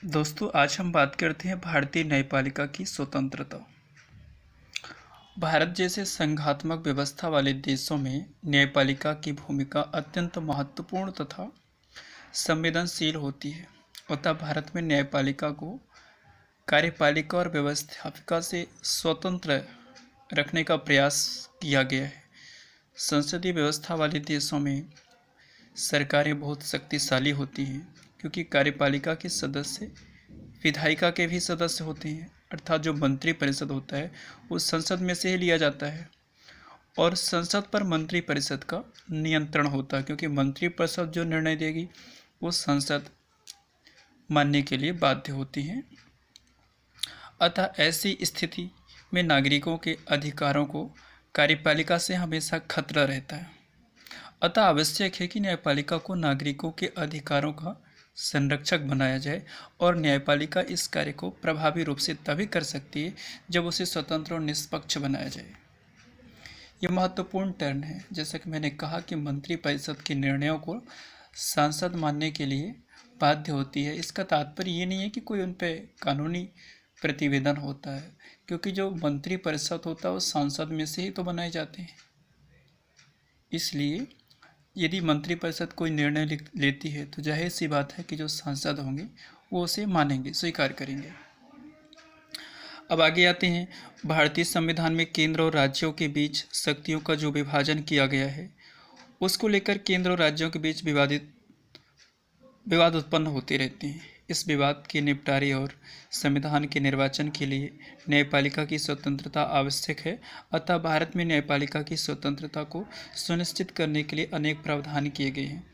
दोस्तों, आज हम बात करते हैं भारतीय न्यायपालिका की स्वतंत्रता। भारत जैसे संघात्मक व्यवस्था वाले देशों में न्यायपालिका की भूमिका अत्यंत महत्वपूर्ण तथा संवेदनशील होती है। अतः भारत में न्यायपालिका को कार्यपालिका और व्यवस्थापिका से स्वतंत्र रखने का प्रयास किया गया है। संसदीय व्यवस्था वाले देशों में सरकारें बहुत शक्तिशाली होती हैं, क्योंकि कार्यपालिका के सदस्य विधायिका के भी सदस्य होते हैं, अर्थात जो मंत्री परिषद होता है वो संसद में से ही लिया जाता है और संसद पर मंत्री परिषद का नियंत्रण होता है, क्योंकि मंत्री परिषद जो निर्णय देगी वो संसद मानने के लिए बाध्य होती है। अतः ऐसी स्थिति में नागरिकों के अधिकारों को कार्यपालिका से हमेशा खतरा रहता है। अतः आवश्यक है कि न्यायपालिका को नागरिकों के अधिकारों का संरक्षक बनाया जाए और न्यायपालिका इस कार्य को प्रभावी रूप से तभी कर सकती है जब उसे स्वतंत्र और निष्पक्ष बनाया जाए। यह महत्वपूर्ण टर्न है। जैसा कि मैंने कहा कि मंत्री परिषद के निर्णयों को सांसद मानने के लिए बाध्य होती है। इसका तात्पर्य ये नहीं है कि कोई उन पर कानूनी प्रतिवेदन होता है, क्योंकि जो मंत्री परिषद होता है वो सांसद में से ही तो बनाए जाते हैं। इसलिए यदि मंत्रिपरिषद कोई निर्णय लेती है तो जाहिर सी बात है कि जो सांसद होंगे वो उसे मानेंगे, स्वीकार करेंगे। अब आगे आते हैं। भारतीय संविधान में केंद्र और राज्यों के बीच शक्तियों का जो विभाजन किया गया है उसको लेकर केंद्र और राज्यों के बीच विवाद उत्पन्न होते रहते हैं। इस विवाद के निपटारे और संविधान के निर्वाचन के लिए न्यायपालिका की स्वतंत्रता आवश्यक है। अतः भारत में न्यायपालिका की स्वतंत्रता को सुनिश्चित करने के लिए अनेक प्रावधान किए गए हैं।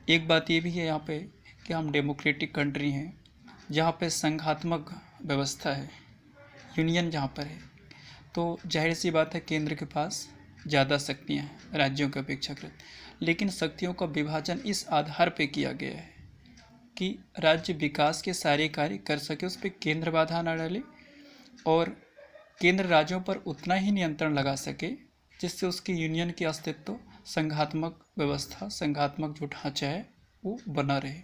एक बात ये भी है यहाँ पे कि हम डेमोक्रेटिक कंट्री हैं, जहाँ पे संघात्मक व्यवस्था है, यूनियन जहाँ पर है, तो जाहिर सी बात है केंद्र के पास ज़्यादा शक्तियाँ हैं राज्यों की अपेक्षाकृत। लेकिन शक्तियों का विभाजन इस आधार पर किया गया है कि राज्य विकास के सारे कार्य कर सके, उस पर केंद्र बाधा न डाले और केंद्र राज्यों पर उतना ही नियंत्रण लगा सके जिससे उसकी यूनियन की अस्तित्व, संघात्मक व्यवस्था, संघात्मक जो ढांचा है वो बना रहे।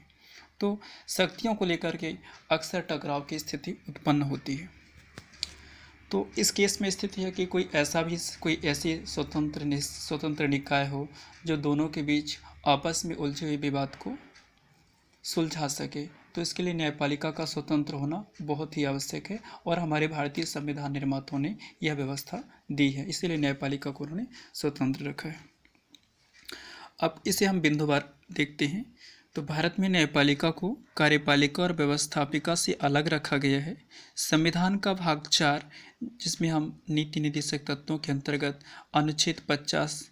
तो शक्तियों को लेकर के अक्सर टकराव की स्थिति उत्पन्न होती है। तो इस केस में स्थिति है कि कोई ऐसी स्वतंत्र निकाय हो जो दोनों के बीच आपस में उलझे हुए विवाद को सुलझा सके। तो इसके लिए न्यायपालिका का स्वतंत्र होना बहुत ही आवश्यक है और हमारे भारतीय संविधान निर्माताओं ने यह व्यवस्था दी है, इसीलिए न्यायपालिका को उन्होंने स्वतंत्र रखा है। अब इसे हम बिंदुवार देखते हैं। तो भारत में न्यायपालिका को कार्यपालिका और व्यवस्थापिका से अलग रखा गया है। संविधान का भाग 4, जिसमें हम नीति निर्देशक तत्वों के अंतर्गत अनुच्छेद 50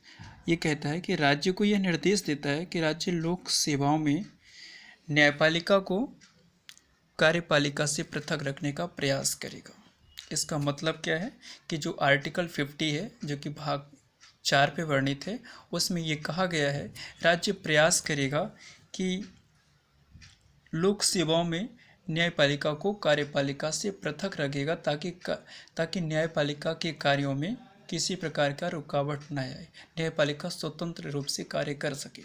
ये कहता है कि राज्य को यह निर्देश देता है कि राज्य लोक सेवाओं में न्यायपालिका को कार्यपालिका से पृथक रखने का प्रयास करेगा। इसका मतलब क्या है कि जो आर्टिकल 50 है, जो कि भाग 4 पे वर्णित है, उसमें ये कहा गया है राज्य प्रयास करेगा कि लोक सेवाओं में न्यायपालिका को कार्यपालिका से पृथक रखेगा ताकि न्यायपालिका के कार्यों में किसी प्रकार का रुकावट न आए, न्यायपालिका स्वतंत्र रूप से कार्य कर सके।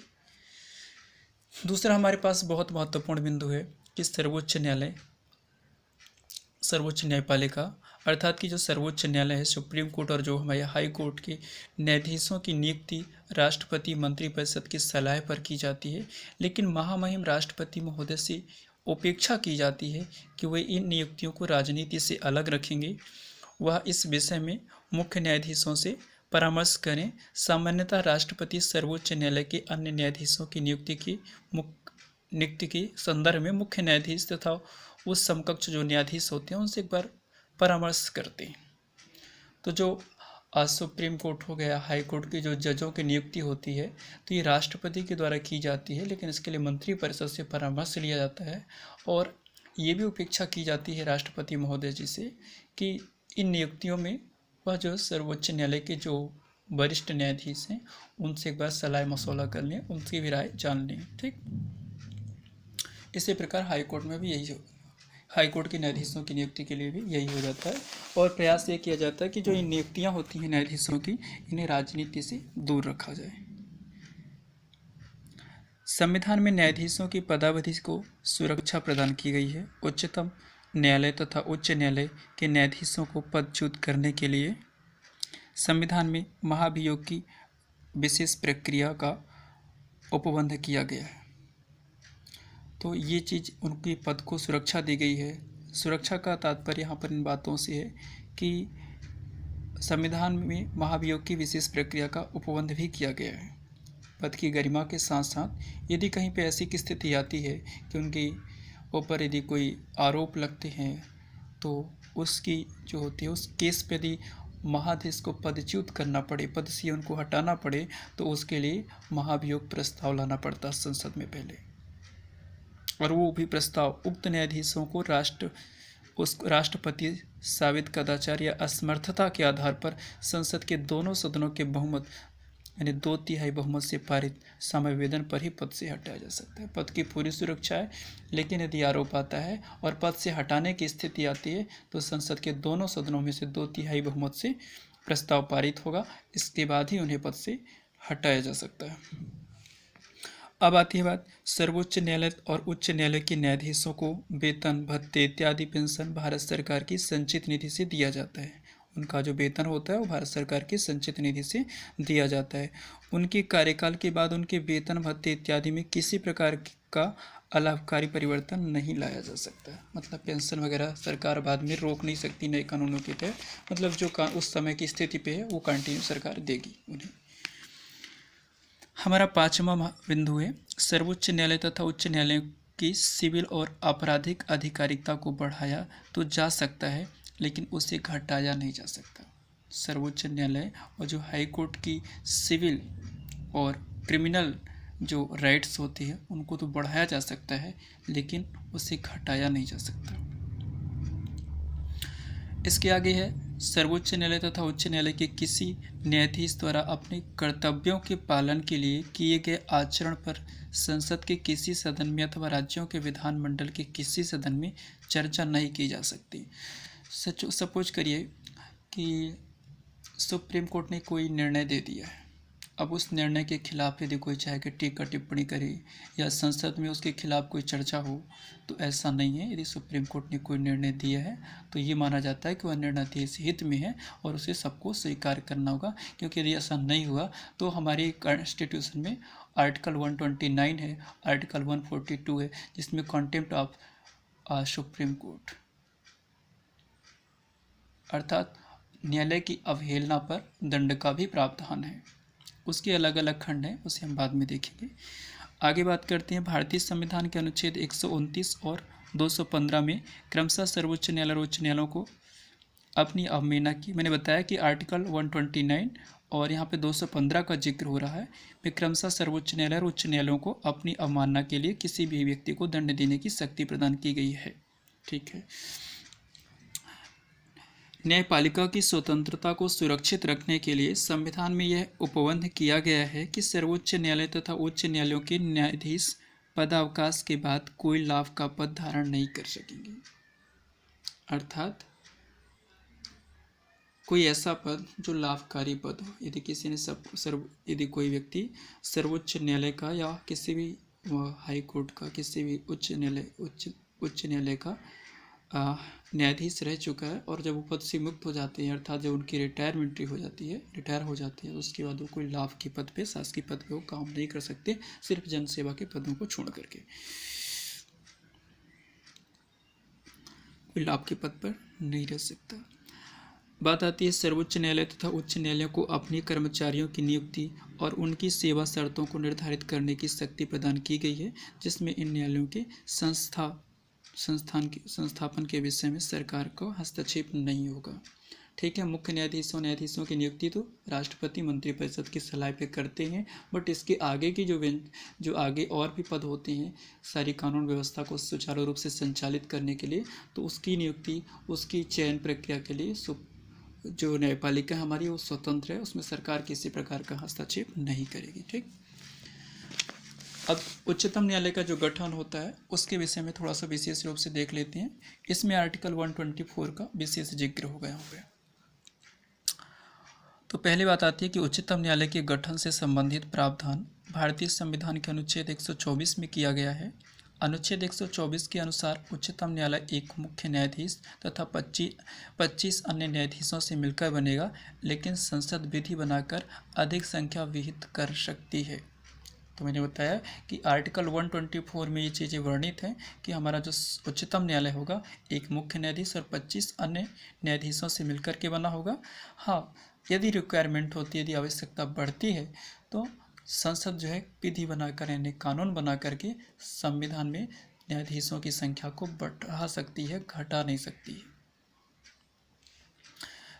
दूसरा हमारे पास बहुत महत्वपूर्ण बिंदु है कि सर्वोच्च न्यायपालिका अर्थात कि जो सर्वोच्च न्यायालय है, सुप्रीम कोर्ट और जो हमारे हाई कोर्ट के न्यायाधीशों की नियुक्ति राष्ट्रपति मंत्रिपरिषद की सलाह पर की जाती है। लेकिन महामहिम राष्ट्रपति महोदय से अपेक्षा की जाती है कि वे इन नियुक्तियों को राजनीति से अलग रखेंगे। वह इस विषय में मुख्य न्यायाधीशों से परामर्श करें। सामान्यतः राष्ट्रपति सर्वोच्च न्यायालय के अन्य न्यायाधीशों की नियुक्ति के संदर्भ में मुख्य न्यायाधीश तथा उस समकक्ष जो न्यायाधीश होते हैं उनसे एक बार परामर्श करते हैं। तो जो सुप्रीम कोर्ट हो गया, हाई कोर्ट की जो जजों की नियुक्ति होती है तो ये राष्ट्रपति के द्वारा की जाती है, लेकिन इसके लिए मंत्रिपरिषद से परामर्श लिया जाता है और ये भी अपेक्षा की जाती है राष्ट्रपति महोदय जी से कि इन नियुक्तियों में वह जो सर्वोच्च न्यायालय के जो वरिष्ठ न्यायाधीश हैं उनसे एक बार सलाह मशवरा कर लें, उनकी भी राय जान लें। ठीक इसी प्रकार हाई कोर्ट में भी यही हाई कोर्ट के न्यायाधीशों की नियुक्ति के लिए भी यही हो जाता है और प्रयास ये किया जाता है कि जो इन नियुक्तियां होती हैं न्यायाधीशों की, इन्हें राजनीति से दूर रखा जाए। संविधान में न्यायाधीशों की पदावधि को सुरक्षा प्रदान की गई है। उच्चतम न्यायालय तथा उच्च न्यायालय के न्यायाधीशों को पदच्युत करने के लिए संविधान में महाभियोग की विशेष प्रक्रिया का उपबंध किया गया है। तो ये चीज़ उनके पद को सुरक्षा दी गई है। सुरक्षा का तात्पर्य यहाँ पर इन बातों से है कि संविधान में महाभियोग की विशेष प्रक्रिया का उपबंध भी किया गया है। पद की गरिमा के साथ साथ यदि कहीं पे ऐसी स्थिति आती है कि उनके ऊपर यदि कोई आरोप लगते हैं तो उसकी जो होती है उस केस पे यदि महाधीश को पदच्युत करना पड़े, पद से उनको हटाना पड़े, तो उसके लिए महाभियोग प्रस्ताव लाना पड़ता है संसद में पहले, और वो भी प्रस्ताव उक्त न्यायाधीशों को राष्ट्रपति साबित कदाचार या असमर्थता के आधार पर संसद के दोनों सदनों के बहुमत यानी 2/3 बहुमत से पारित समावेदन पर ही पद से हटाया जा सकता है। पद की पूरी सुरक्षा है, लेकिन यदि आरोप आता है और पद से हटाने की स्थिति आती है तो संसद के दोनों सदनों में से 2/3 बहुमत से प्रस्ताव पारित होगा। इसके बाद ही उन्हें पद से हटाया जा सकता है। अब आती है बात, सर्वोच्च न्यायालय और उच्च न्यायालय के न्यायाधीशों को वेतन, भत्ते इत्यादि पेंशन भारत सरकार की संचित निधि से दिया जाता है। उनका जो वेतन होता है वो भारत सरकार की संचित निधि से दिया जाता है। उनके कार्यकाल के बाद उनके वेतन, भत्ते इत्यादि में किसी प्रकार का अलाभकारी परिवर्तन नहीं लाया जा सकता। मतलब पेंशन वगैरह सरकार बाद में रोक नहीं सकती नए कानूनों के तहत। मतलब जो उस समय की स्थिति पे है वो कंटिन्यू सरकार देगी उन्हें। हमारा 5वां बिंदु है, सर्वोच्च न्यायालय तथा उच्च न्यायालय की सिविल और आपराधिक अधिकारिता को बढ़ाया तो जा सकता है, लेकिन उसे घटाया नहीं जा सकता। सर्वोच्च न्यायालय और जो हाई कोर्ट की सिविल और क्रिमिनल जो राइट्स होती है उनको तो बढ़ाया जा सकता है, लेकिन उसे घटाया नहीं जा सकता। इसके आगे है, सर्वोच्च न्यायालय तथा उच्च न्यायालय के किसी न्यायाधीश द्वारा अपने कर्तव्यों के पालन के लिए किए गए आचरण पर संसद के किसी सदन में अथवा राज्यों के विधानमंडल के किसी सदन में चर्चा नहीं की जा सकती। सपोज करिए कि सुप्रीम कोर्ट ने कोई निर्णय दे दिया है, अब उस निर्णय के खिलाफ यदि कोई चाहे कि टीका टिप्पणी करे या संसद में उसके खिलाफ कोई चर्चा हो, तो ऐसा नहीं है। यदि सुप्रीम कोर्ट ने कोई निर्णय दिया है तो ये माना जाता है कि वह निर्णय देश हित में है और उसे सबको स्वीकार करना होगा, क्योंकि यदि ऐसा नहीं हुआ तो हमारे कॉन्स्टिट्यूशन में आर्टिकल 129 है, आर्टिकल 142 है, जिसमें कॉन्टेम्प्ट ऑफ सुप्रीम कोर्ट अर्थात न्यायालय की अवहेलना पर दंड का भी प्रावधान है। उसके अलग अलग खंड हैं, उसे हम बाद में देखेंगे। आगे बात करते हैं, भारतीय संविधान के अनुच्छेद 129 और 215 में क्रमशः सर्वोच्च न्यायालय और उच्च न्यायालयों को अपनी अवमानना की। मैंने बताया कि आर्टिकल 129 और यहाँ पे 215 का जिक्र हो रहा है। वे क्रमशः सर्वोच्च न्यायालय और उच्च न्यायालयों को अपनी अवमानना के लिए किसी भी व्यक्ति को दंड देने की शक्ति प्रदान की गई है। ठीक है। न्यायपालिका की स्वतंत्रता को सुरक्षित रखने के लिए संविधान में यह उपबंध किया गया है कि सर्वोच्च न्यायालय तथा उच्च न्यायालयों के न्यायाधीश पदावकाश के बाद कोई लाभ का पद धारण नहीं कर सकेंगे। अर्थात कोई ऐसा पद जो लाभकारी पद हो। यदि किसी ने यदि कोई व्यक्ति सर्वोच्च न्यायालय का या किसी भी हाई कोर्ट का, किसी भी उच्च न्यायालय का न्यायाधीश रह चुका है और जब वो पद से मुक्त हो जाते हैं, अर्थात जब उनकी रिटायर हो जाती है, उसके बाद वो कोई लाभ के पद पे, शासकीय पद पे वो काम नहीं कर सकते, सिर्फ जनसेवा के पदों को छोड़ करके कोई लाभ के पद पर नहीं रह सकता। बात आती है सर्वोच्च न्यायालय तथा उच्च न्यायालयों को अपने कर्मचारियों की नियुक्ति और उनकी सेवा शर्तों को निर्धारित करने की शक्ति प्रदान की गई है, जिसमें इन न्यायालयों के संस्थापन के विषय में सरकार को हस्तक्षेप नहीं होगा। ठीक है। मुख्य न्यायाधीशों की नियुक्ति तो राष्ट्रपति मंत्रिपरिषद की सलाह पे करते हैं, बट इसके आगे की जो आगे और भी पद होते हैं सारी कानून व्यवस्था को सुचारू रूप से संचालित करने के लिए, तो उसकी नियुक्ति, उसकी चयन प्रक्रिया के लिए जो न्यायपालिका हमारी वो स्वतंत्र है, उसमें सरकार किसी प्रकार का हस्तक्षेप नहीं करेगी। ठीक। अब उच्चतम न्यायालय का जो गठन होता है उसके विषय में थोड़ा सा विशेष रूप से देख लेते हैं। इसमें आर्टिकल 124 का विशेष जिक्र होगा यहाँ पे। तो पहली बात आती है कि उच्चतम न्यायालय के गठन से संबंधित प्रावधान भारतीय संविधान के अनुच्छेद 124 में किया गया है। अनुच्छेद 124 के अनुसार उच्चतम न्यायालय एक मुख्य न्यायाधीश तथा 25 अन्य न्यायाधीशों से मिलकर बनेगा, लेकिन संसद विधि बनाकर अधिक संख्या विहित कर सकती है। तो मैंने बताया कि आर्टिकल 124 में ये चीज़ें वर्णित हैं कि हमारा जो उच्चतम न्यायालय होगा एक मुख्य न्यायाधीश और 25 अन्य न्यायाधीशों से मिलकर के बना होगा। हाँ, यदि रिक्वायरमेंट होती है, यदि आवश्यकता बढ़ती है तो संसद जो है विधि बनाकर यानी कानून बना करके संविधान में न्यायाधीशों की संख्या को बढ़ा सकती है, घटा नहीं सकती है।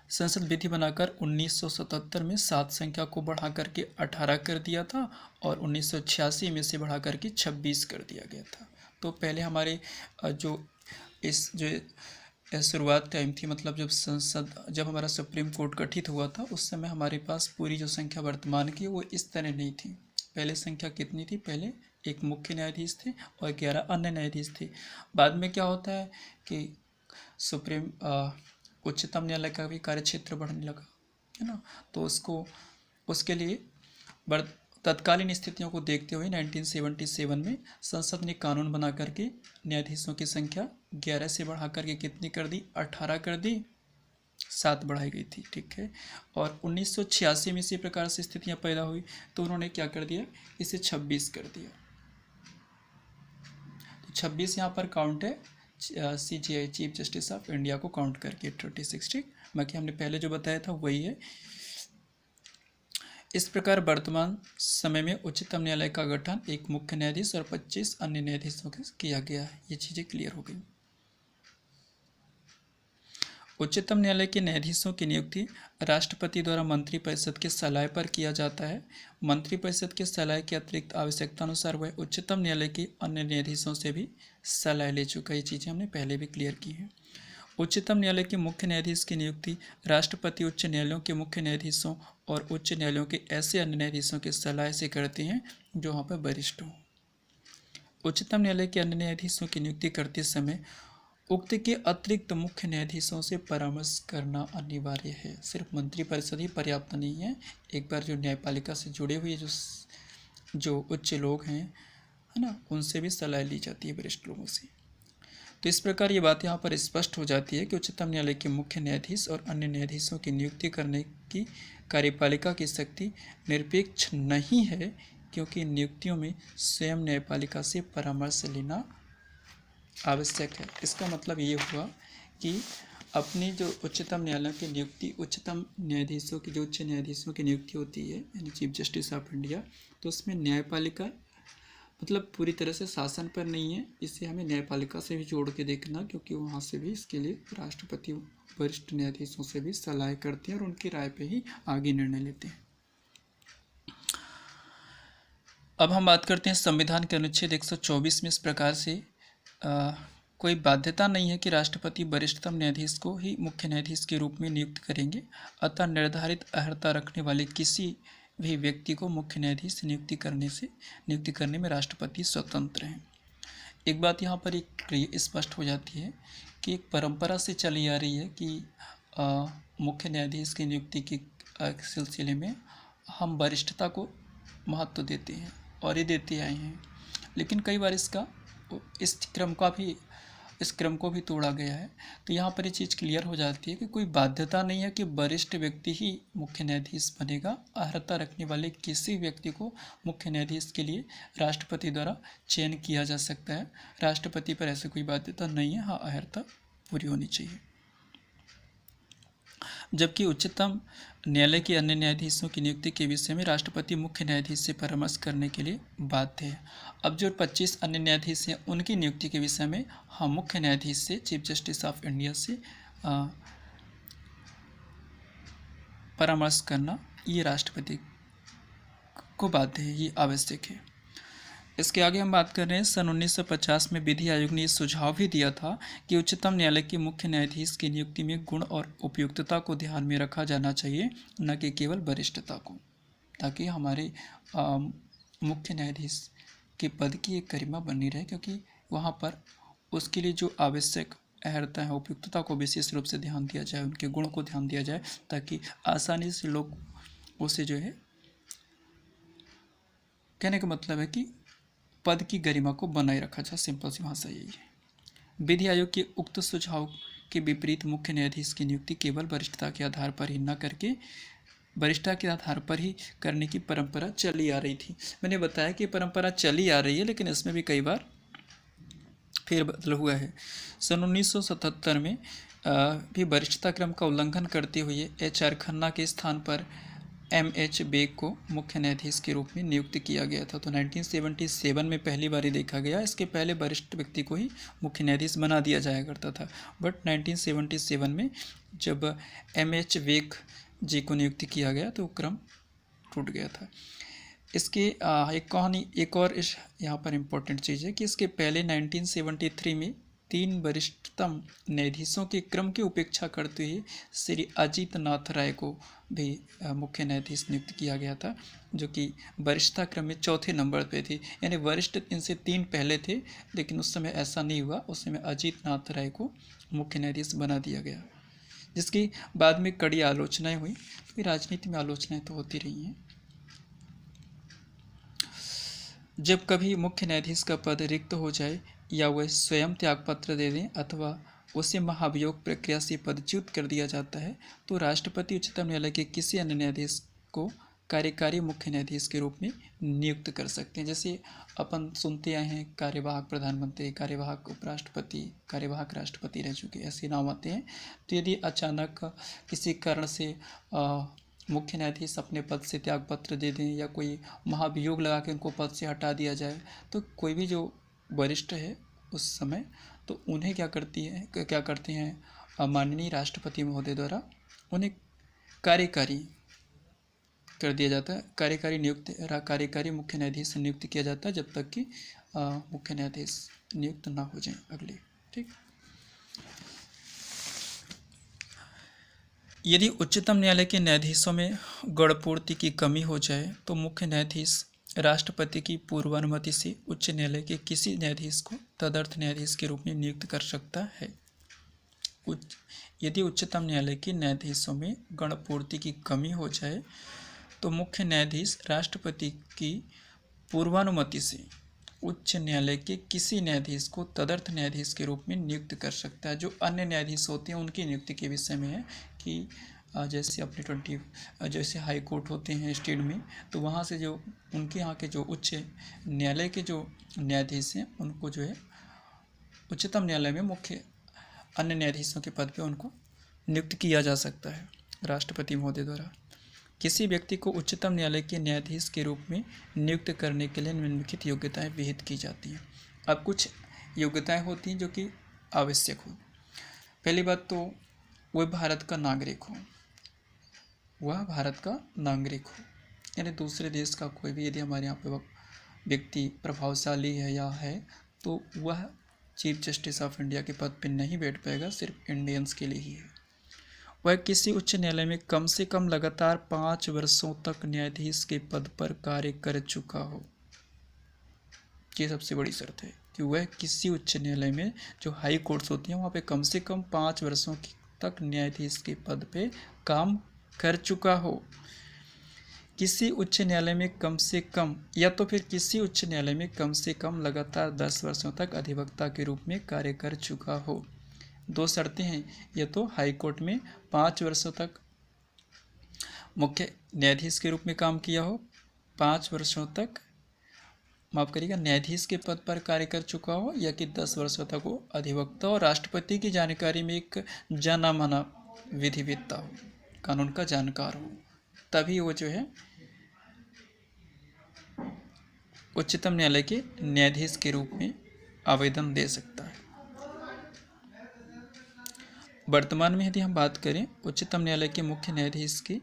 संसद विधि बनाकर 1977 में 7 संख्या को बढ़ा करके 18 कर दिया था और 1986 में से बढ़ा करके 26 कर दिया गया था। तो पहले हमारे जो शुरुआत टाइम थी, मतलब जब हमारा सुप्रीम कोर्ट गठित हुआ था उस समय हमारे पास पूरी जो संख्या वर्तमान की वो इस तरह नहीं थी। पहले संख्या कितनी थी? पहले एक मुख्य न्यायाधीश थे और 11 अन्य न्यायाधीश थे। बाद में क्या होता है कि उच्चतम न्यायालय का भी कार्यक्षेत्र बढ़ने लगा, है ना। तो उसके लिए तत्कालीन स्थितियों को देखते हुए 1977 में संसद ने कानून बना करके न्यायाधीशों की संख्या 11 से बढ़ा करके कितनी कर दी? 18 कर दी, 7 बढ़ाई गई थी, ठीक है। और 1986 में इसी प्रकार से स्थितियां पैदा हुई तो उन्होंने क्या कर दिया? इसे 26 कर दिया। तो 26 यहाँ पर काउंट है CJI chief justice of India को काउंट करके 30-60, बाकी हमने पहले जो बताया था वही है। इस प्रकार वर्तमान समय में उच्चतम न्यायालय का गठन एक मुख्य न्यायाधीश और 25 अन्य न्यायाधीशों से किया गया है। ये चीज़ें क्लियर हो गई। उच्चतम न्यायालय के न्यायाधीशों की नियुक्ति राष्ट्रपति द्वारा मंत्रिपरिषद के सलाह पर किया जाता है। मंत्रिपरिषद के सलाह के अतिरिक्त आवश्यकता अनुसार वह उच्चतम न्यायालय के अन्य न्यायाधीशों से भी सलाह ले चुका है। ये चीज़ें हमने पहले भी क्लियर की हैं। उच्चतम न्यायालय के मुख्य न्यायाधीश की नियुक्ति राष्ट्रपति उच्च न्यायालयों के मुख्य न्यायाधीशों और उच्च न्यायालयों के ऐसे अन्य न्यायाधीशों की सलाह से करते हैं जो वहाँ पर वरिष्ठ हों। उच्चतम न्यायालय के अन्य न्यायाधीशों की नियुक्ति करते समय उक्त के अतिरिक्त मुख्य न्यायाधीशों से परामर्श करना अनिवार्य है। सिर्फ मंत्रिपरिषद ही पर्याप्त नहीं है, एक बार जो न्यायपालिका से जुड़े हुए जो उच्च लोग हैं, है ना, उनसे भी सलाह ली जाती है, वरिष्ठ लोगों से। तो इस प्रकार ये बात यहाँ पर स्पष्ट हो जाती है कि उच्चतम न्यायालय के मुख्य न्यायाधीश और अन्य न्यायाधीशों की नियुक्ति करने की कार्यपालिका की शक्ति निरपेक्ष नहीं है, क्योंकि नियुक्तियों में स्वयं न्यायपालिका से परामर्श लेना आवश्यक है। इसका मतलब ये हुआ कि अपनी जो उच्चतम न्यायालय की नियुक्ति, उच्चतम न्यायाधीशों की जो उच्च न्यायाधीशों की नियुक्ति होती है यानी चीफ जस्टिस ऑफ इंडिया, तो उसमें न्यायपालिका मतलब पूरी तरह से शासन पर नहीं है। इसे हमें न्यायपालिका से भी जोड़ के देखना, क्योंकि वहाँ से भी इसके लिए राष्ट्रपति वरिष्ठ न्यायाधीशों से भी सलाह करते हैं और उनकी राय पे ही आगे निर्णय लेते हैं। अब हम बात करते हैं संविधान के अनुच्छेद 124 में इस प्रकार से कोई बाध्यता नहीं है कि राष्ट्रपति वरिष्ठतम न्यायाधीश को ही मुख्य न्यायाधीश के रूप में नियुक्त करेंगे। अतः निर्धारित अर्हता रखने वाले किसी भी व्यक्ति को मुख्य न्यायाधीश नियुक्ति करने में राष्ट्रपति स्वतंत्र हैं। एक बात यहाँ पर एक स्पष्ट हो जाती है कि एक परंपरा से चली आ रही है कि मुख्य न्यायाधीश की नियुक्ति के सिलसिले में हम वरिष्ठता को महत्व देते हैं और ये देते आए हैं, लेकिन कई बार इस क्रम को भी तोड़ा गया है। तो यहाँ पर ये चीज़ क्लियर हो जाती है कि कोई बाध्यता नहीं है कि वरिष्ठ व्यक्ति ही मुख्य न्यायाधीश बनेगा। अर्हता रखने वाले किसी व्यक्ति को मुख्य न्यायाधीश के लिए राष्ट्रपति द्वारा चयन किया जा सकता है। राष्ट्रपति पर ऐसे कोई बाध्यता नहीं है, हाँ अर्हता पूरी होनी चाहिए। जबकि उच्चतम न्यायालय के अन्य न्यायाधीशों की नियुक्ति के विषय में राष्ट्रपति मुख्य न्यायाधीश से परामर्श करने के लिए बाध्य है। अब जो 25 अन्य न्यायाधीश हैं उनकी नियुक्ति के विषय में हम मुख्य न्यायाधीश से, चीफ जस्टिस ऑफ इंडिया से परामर्श करना ये राष्ट्रपति को बाध्य है, ये आवश्यक है। इसके आगे हम बात कर रहे हैं सन 1950 में विधि आयोग ने सुझाव भी दिया था कि उच्चतम न्यायालय के मुख्य न्यायाधीश की नियुक्ति में गुण और उपयुक्तता को ध्यान में रखा जाना चाहिए, न कि केवल वरिष्ठता को, ताकि हमारे मुख्य न्यायाधीश के पद की एक गरिमा बनी रहे, क्योंकि वहाँ पर उसके लिए जो आवश्यक अहर्ता है, उपयुक्तता को विशेष रूप से ध्यान दिया जाए, उनके गुण को ध्यान दिया जाए, ताकि आसानी से लोग उसे जो है, कहने का मतलब है कि पद की गरिमा को बनाए रखा जाए। सिंपल सी भाषा यही है। विधि आयोग के उक्त सुझाव के विपरीत मुख्य न्यायाधीश की नियुक्ति केवल वरिष्ठता के आधार पर ही न करके वरिष्ठता के आधार पर ही करने की परंपरा चली आ रही थी। मैंने बताया कि परंपरा चली आ रही है, लेकिन इसमें भी कई बार फेरबदल हुआ है। सन 1977 में भी वरिष्ठता क्रम का उल्लंघन करते हुए HR खन्ना के स्थान पर MH बेग को मुख्य न्यायाधीश के रूप में नियुक्त किया गया था। तो 1977 में पहली बार ही देखा गया। इसके पहले वरिष्ठ व्यक्ति को ही मुख्य न्यायाधीश बना दिया जाया करता था, बट 1977 में जब MH बेग जी को नियुक्त किया गया तो क्रम टूट गया था। इसके एक और इस यहाँ पर इम्पोर्टेंट चीज़ है कि इसके पहले 1973 में 3 वरिष्ठतम न्यायाधीशों के क्रम की उपेक्षा करते हुए श्री अजीत नाथ राय को भी मुख्य न्यायाधीश नियुक्त किया गया था, जो कि वरिष्ठता क्रम में चौथे नंबर पे थे। यानी वरिष्ठ इनसे 3 पहले थे, लेकिन उस समय ऐसा नहीं हुआ। उस समय अजीत नाथ राय को मुख्य न्यायाधीश बना दिया गया, जिसकी बाद में कड़ी आलोचनाएं हुई। तो राजनीति में आलोचनाएं तो होती रही हैं। जब कभी मुख्य न्यायाधीश का पद रिक्त हो जाए या वह स्वयं त्यागपत्र दे दें अथवा उसे महाभियोग प्रक्रिया से पदच्युत कर दिया जाता है, तो राष्ट्रपति उच्चतम न्यायालय के किसी अन्य न्यायाधीश को कार्यकारी मुख्य न्यायाधीश के रूप में नियुक्त कर सकते हैं। जैसे अपन सुनते आए हैं, कार्यवाहक प्रधानमंत्री, कार्यवाहक उपराष्ट्रपति, कार्यवाहक राष्ट्रपति रह चुके, ऐसे नाम आते हैं। तो यदि अचानक किसी कारण से मुख्य न्यायाधीश अपने पद से त्यागपत्र दे दें या कोई महाभियोग लगा के उनको पद से हटा दिया जाए, तो कोई भी जो वरिष्ठ है उस समय, तो उन्हें क्या करते हैं माननीय राष्ट्रपति महोदय द्वारा उन्हें कार्यकारी कर दिया जाता है। कार्यकारी मुख्य न्यायाधीश नियुक्त किया जाता है, जब तक कि मुख्य न्यायाधीश नियुक्त ना हो जाए अगले। ठीक। यदि उच्चतम न्यायालय के न्यायाधीशों में गणपूर्ति की कमी हो जाए, तो मुख्य न्यायाधीश राष्ट्रपति की पूर्वानुमति से उच्च न्यायालय के किसी न्यायाधीश को तदर्थ न्यायाधीश के रूप में नियुक्त कर सकता है। यदि उच्चतम न्यायालय के न्यायाधीशों में गणपूर्ति की कमी हो जाए, तो मुख्य न्यायाधीश राष्ट्रपति की पूर्वानुमति से उच्च न्यायालय के किसी न्यायाधीश को तदर्थ न्यायाधीश के रूप में नियुक्त कर सकता है। जो अन्य न्यायाधीश होते हैं उनकी नियुक्ति के विषय में है कि जैसे अपने जैसे हाई कोर्ट होते हैं स्टेट में, तो वहाँ से जो उनके यहाँ के जो उच्च न्यायालय के जो न्यायाधीश हैं, उनको जो है उच्चतम न्यायालय में मुख्य अन्य न्यायाधीशों के पद पे उनको नियुक्त किया जा सकता है राष्ट्रपति महोदय द्वारा। किसी व्यक्ति को उच्चतम न्यायालय के न्यायाधीश के रूप में नियुक्त करने के लिए निम्नलिखित योग्यताएं विहित की जाती हैं। अब कुछ योग्यताएं होती हैं जो कि आवश्यक हो। पहली बात तो वह भारत का नागरिक हो, यानी दूसरे देश का कोई भी यदि हमारे यहाँ पे व्यक्ति प्रभावशाली है या है, तो वह चीफ जस्टिस ऑफ इंडिया के पद पर नहीं बैठ पाएगा, सिर्फ इंडियंस के लिए ही है। वह किसी उच्च न्यायालय में कम से कम लगातार 5 वर्षों तक न्यायाधीश के पद पर कार्य कर चुका हो। ये सबसे बड़ी शर्त है कि वह किसी उच्च न्यायालय में, जो हाई कोर्ट्स होती हैं, वहाँ पे कम से कम 5 वर्षों तक न्यायाधीश के पद पे काम कर चुका हो। किसी उच्च न्यायालय में कम से कम, या तो फिर किसी उच्च न्यायालय में कम से कम लगातार 10 वर्षों तक अधिवक्ता के रूप में कार्य कर चुका हो। 2 शर्तें हैं, या तो हाई कोर्ट में 5 वर्षों तक मुख्य न्यायाधीश के रूप में काम किया हो, 5 वर्षों तक माफ करिएगा न्यायाधीश के पद पर कार्य कर चुका हो, या कि 10 वर्षों तक वो अधिवक्ता और राष्ट्रपति की जानकारी में एक जाना माना विधिवेत्ता हो, कानून का जानकार हो, तभी वो जो है उच्चतम न्यायालय के न्यायाधीश के रूप में आवेदन दे सकता है। वर्तमान में यदि हम बात करें उच्चतम न्यायालय के मुख्य न्यायाधीश की,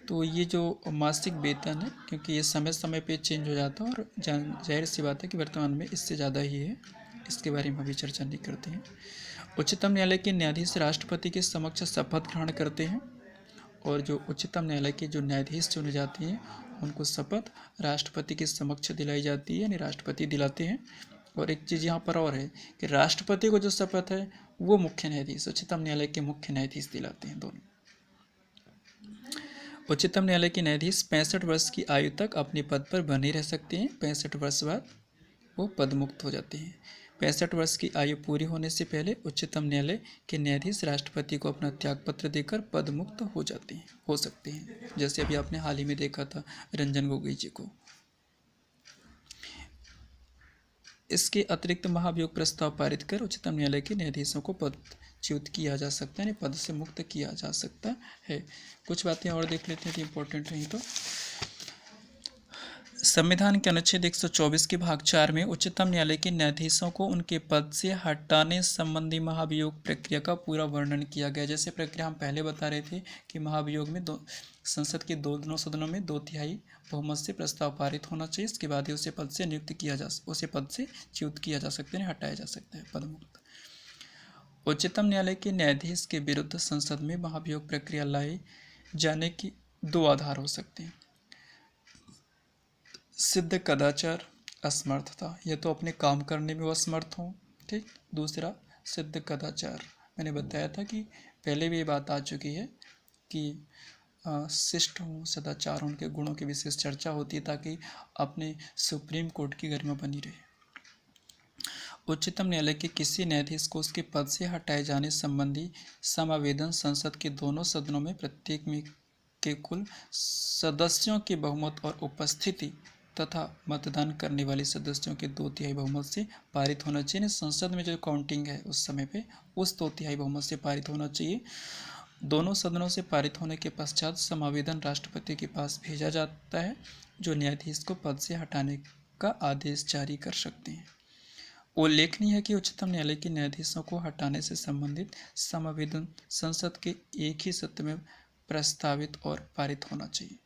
तो ये जो मासिक वेतन है, क्योंकि ये समय समय पे चेंज हो जाता है और जाहिर सी बात है कि वर्तमान में इससे ज़्यादा ही है, इसके बारे में अभी चर्चा नहीं करते हैं। उच्चतम न्यायालय के न्यायाधीश राष्ट्रपति के समक्ष शपथ ग्रहण करते हैं, और जो उच्चतम न्यायालय के जो न्यायाधीश चुने जाते हैं उनको शपथ राष्ट्रपति के समक्ष दिलाई जाती है, यानी राष्ट्रपति दिलाते हैं। और एक चीज़ यहाँ पर और है कि राष्ट्रपति को जो शपथ है वो मुख्य न्यायाधीश, उच्चतम न्यायालय के मुख्य न्यायाधीश दिलाते हैं दोनों। उच्चतम न्यायालय के न्यायाधीश 65 वर्ष की आयु तक अपने पद पर बने रह सकते हैं। 65 वर्ष बाद वो पदमुक्त हो जाते हैं। 65 वर्ष की आयु पूरी होने से पहले उच्चतम न्यायालय के न्यायाधीश राष्ट्रपति को अपना त्यागपत्र देकर पदमुक्त हो सकते हैं, जैसे अभी आपने हाल ही में देखा था रंजन गोगोई जी को। इसके अतिरिक्त महाभियोग प्रस्ताव पारित कर उच्चतम न्यायालय के न्यायाधीशों को पदच्युत किया जा सकता है, यानी पद से मुक्त किया जा सकता है। कुछ बातें और देख लेते हैं तो इम्पोर्टेंट रही। तो संविधान के अनुच्छेद 124 के भाग 4 में उच्चतम न्यायालय के न्यायाधीशों को उनके पद से हटाने संबंधी महाभियोग प्रक्रिया का पूरा वर्णन किया गया। जैसे प्रक्रिया हम पहले बता रहे थे कि महाभियोग में संसद के दोनों सदनों में 2/3 बहुमत से प्रस्ताव पारित होना चाहिए। इसके बाद ही उसे पद से च्युत किया जा सकता है, हटाया जा सकता है, पदमुक्त। उच्चतम न्यायालय के न्यायाधीश के विरुद्ध संसद में महाभियोग प्रक्रिया लाए जाने की 2 आधार हो सकते हैं। सिद्ध कदाचार, असमर्थता, यह तो अपने काम करने में वो असमर्थ हों, ठीक। दूसरा सिद्ध कदाचार, मैंने बताया था कि पहले भी ये बात आ चुकी है कि शिष्ट हों, सदाचार, उनके गुणों की विशेष चर्चा होती है ताकि अपने सुप्रीम कोर्ट की गरिमा बनी रहे। उच्चतम न्यायालय के किसी न्यायाधीश को उसके पद से हटाए जाने संबंधी समावेदन संसद के दोनों सदनों में प्रत्येक में के कुल सदस्यों की बहुमत और उपस्थिति तथा मतदान करने वाले सदस्यों के 2/3 बहुमत से पारित होना चाहिए। संसद में जो काउंटिंग है उस समय पे उस 2/3 बहुमत से पारित होना चाहिए। दोनों सदनों से पारित होने के पश्चात समावेदन राष्ट्रपति के पास भेजा जाता है, जो न्यायाधीश को पद से हटाने का आदेश जारी कर सकते हैं। उल्लेखनीय है कि उच्चतम न्यायालय के न्यायाधीशों को हटाने से संबंधित समावेदन संसद के एक ही सत्र में प्रस्तावित और पारित होना चाहिए।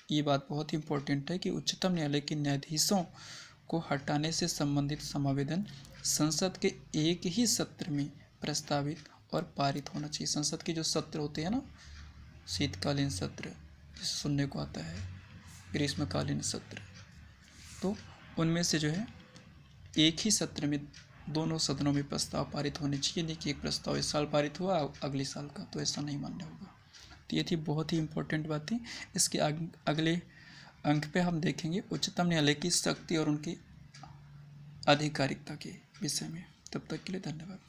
ये बात बहुत ही इम्पोर्टेंट है कि उच्चतम न्यायालय के न्यायाधीशों को हटाने से संबंधित समावेदन संसद के एक ही सत्र में प्रस्तावित और पारित होना चाहिए। संसद के जो सत्र होते हैं ना, शीतकालीन सत्र जिसे सुनने को आता है, ग्रीष्मकालीन सत्र, तो उनमें से जो है एक ही सत्र में दोनों सदनों में प्रस्ताव पारित होने चाहिए, नहीं कि एक प्रस्ताव इस साल पारित हुआ अगले साल का, तो ऐसा नहीं मान्य होगा। तो ये थी बहुत ही इम्पोर्टेंट बातें। इसके अगले अंक पे हम देखेंगे उच्चतम न्यायालय की शक्ति और उनकी आधिकारिकता के विषय में। तब तक के लिए धन्यवाद।